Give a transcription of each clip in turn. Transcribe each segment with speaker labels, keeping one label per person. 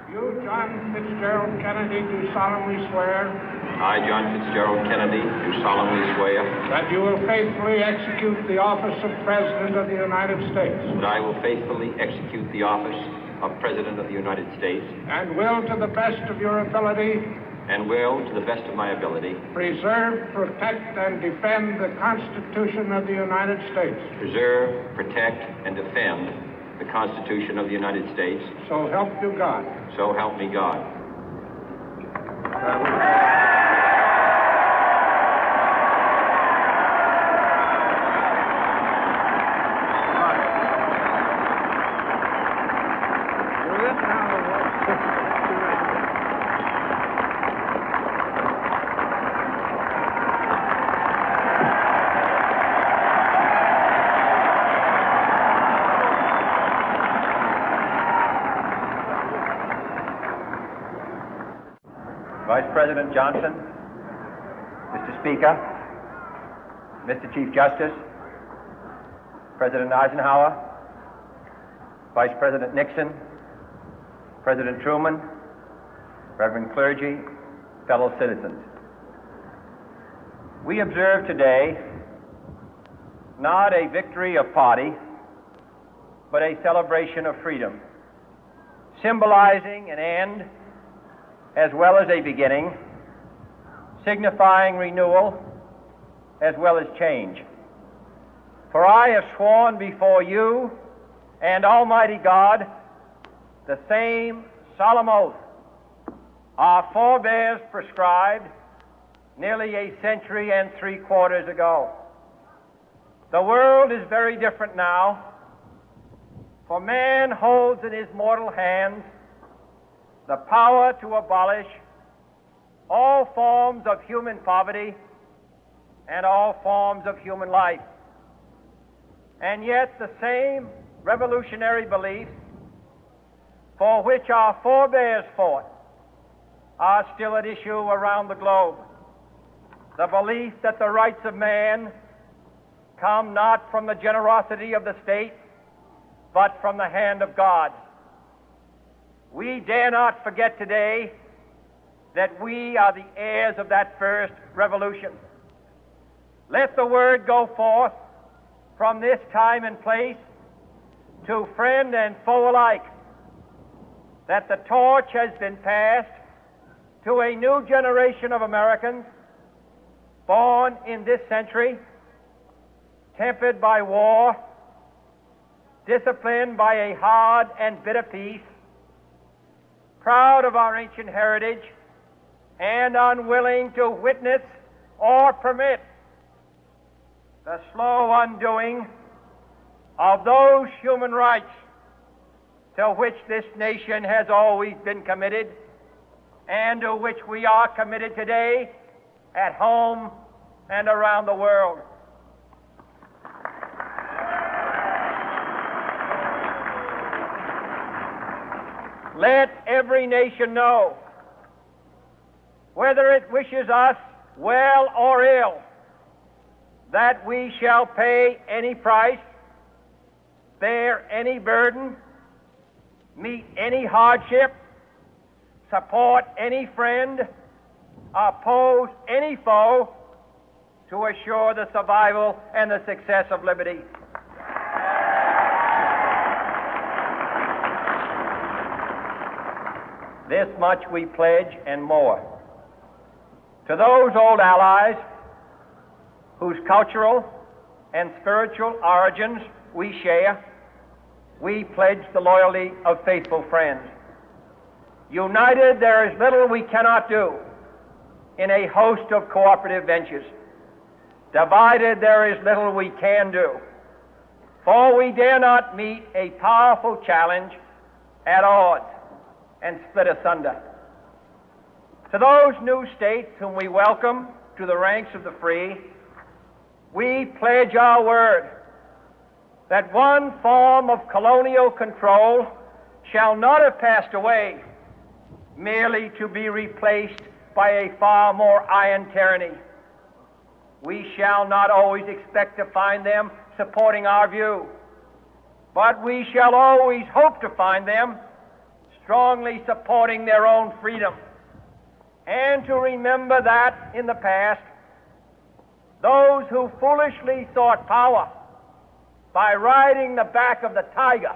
Speaker 1: You, John Fitzgerald Kennedy, do solemnly swear.
Speaker 2: I, John Fitzgerald Kennedy, do solemnly swear.
Speaker 1: That you will faithfully execute the office of President of the United States.
Speaker 2: That I will faithfully execute the office of President of the United States.
Speaker 1: And will, to the best of your ability.
Speaker 2: And will, to the best of my ability.
Speaker 1: Preserve, protect, and defend the Constitution of the United States.
Speaker 2: Preserve, protect, and defend the Constitution of the United States.
Speaker 1: So help you God.
Speaker 2: So help me God.
Speaker 3: Vice President Johnson, Mr. Speaker, Mr. Chief Justice, President Eisenhower, Vice President Nixon, President Truman, Reverend clergy, fellow citizens. We observe today not a victory of party, but a celebration of freedom, symbolizing an end as well as a beginning, signifying renewal as well as change. For I have sworn before you and Almighty God the same solemn oath our forebears prescribed nearly a century and 3/4 ago. The world is very different now, for man holds in his mortal hands the power to abolish all forms of human poverty and all forms of human life. And yet the same revolutionary beliefs for which our forebears fought are still at issue around the globe. The belief that the rights of man come not from the generosity of the state, but from the hand of God. We dare not forget today that we are the heirs of that first revolution. Let the word go forth from this time and place to friend and foe alike that the torch has been passed to a new generation of Americans born in this century, tempered by war, disciplined by a hard and bitter peace, proud of our ancient heritage, and unwilling to witness or permit the slow undoing of those human rights to which this nation has always been committed and to which we are committed today at home and around the world. Let every nation know, whether it wishes us well or ill, that we shall pay any price, bear any burden, meet any hardship, support any friend, oppose any foe to assure the survival and the success of liberty. This much we pledge and more. To those old allies whose cultural and spiritual origins we share, we pledge the loyalty of faithful friends. United, there is little we cannot do in a host of cooperative ventures. Divided, there is little we can do, for we dare not meet a powerful challenge at odds and split asunder. To those new states whom we welcome to the ranks of the free, we pledge our word that one form of colonial control shall not have passed away, merely to be replaced by a far more iron tyranny. We shall not always expect to find them supporting our view, but we shall always hope to find them strongly supporting their own freedom, and to remember that in the past, those who foolishly sought power by riding the back of the tiger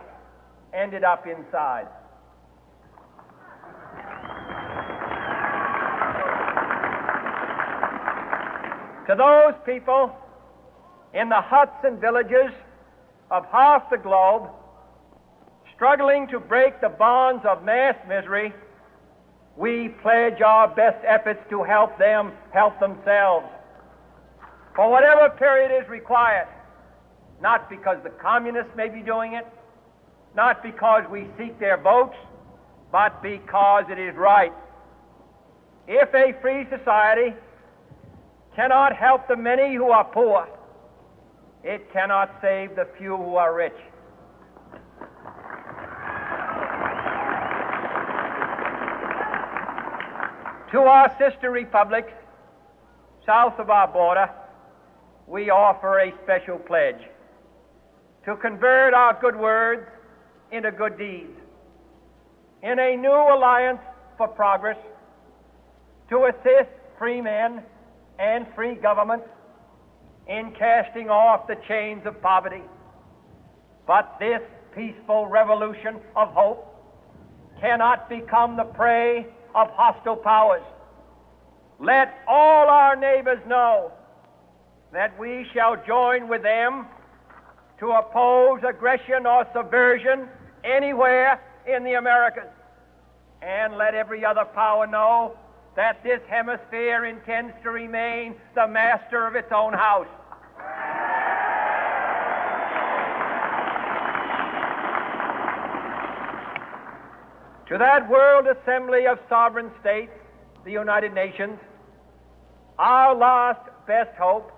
Speaker 3: ended up inside. To those people in the huts and villages of half the globe struggling to break the bonds of mass misery, we pledge our best efforts to help them help themselves for whatever period is required, not because the communists may be doing it, not because we seek their votes, but because it is right. If a free society cannot help the many who are poor, it cannot save the few who are rich. To our sister republics south of our border, we offer a special pledge to convert our good words into good deeds, in a new alliance for progress, to assist free men and free governments in casting off the chains of poverty. But this peaceful revolution of hope cannot become the prey of hostile powers. Let all our neighbors know that we shall join with them to oppose aggression or subversion anywhere in the Americas. And let every other power know that this hemisphere intends to remain the master of its own house. To that World Assembly of Sovereign States, the United Nations, our last best hope,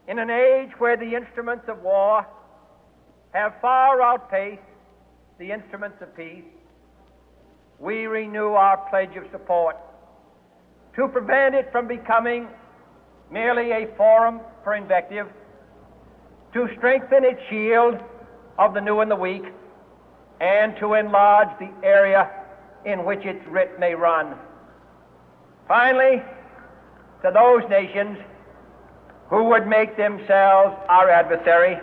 Speaker 3: in an age where the instruments of war have far outpaced the instruments of peace, we renew our pledge of support to prevent it from becoming merely a forum for invective, to strengthen its shield of the new and the weak, and to enlarge the area in which its writ may run. Finally, to those nations who would make themselves our adversary,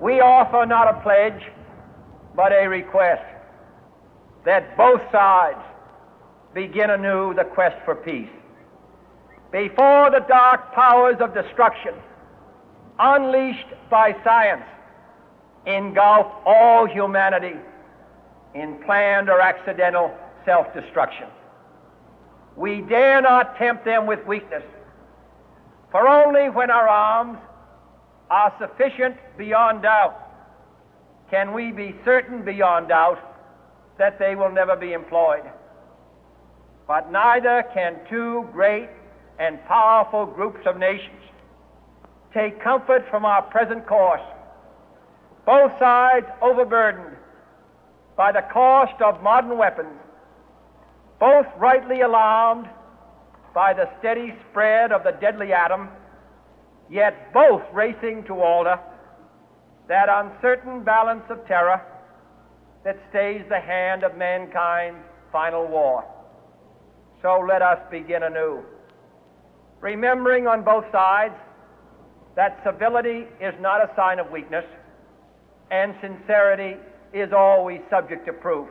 Speaker 3: we offer not a pledge, but a request that both sides begin anew the quest for peace. Before the dark powers of destruction, unleashed by science, engulf all humanity in planned or accidental self-destruction, we dare not tempt them with weakness, for only when our arms are sufficient beyond doubt can we be certain beyond doubt that they will never be employed. But neither can two great and powerful groups of nations take comfort from our present course, both sides overburdened by the cost of modern weapons, both rightly alarmed by the steady spread of the deadly atom, yet both racing to alter that uncertain balance of terror that stays the hand of mankind's final war. So let us begin anew, remembering on both sides that civility is not a sign of weakness, and sincerity is always subject to proof.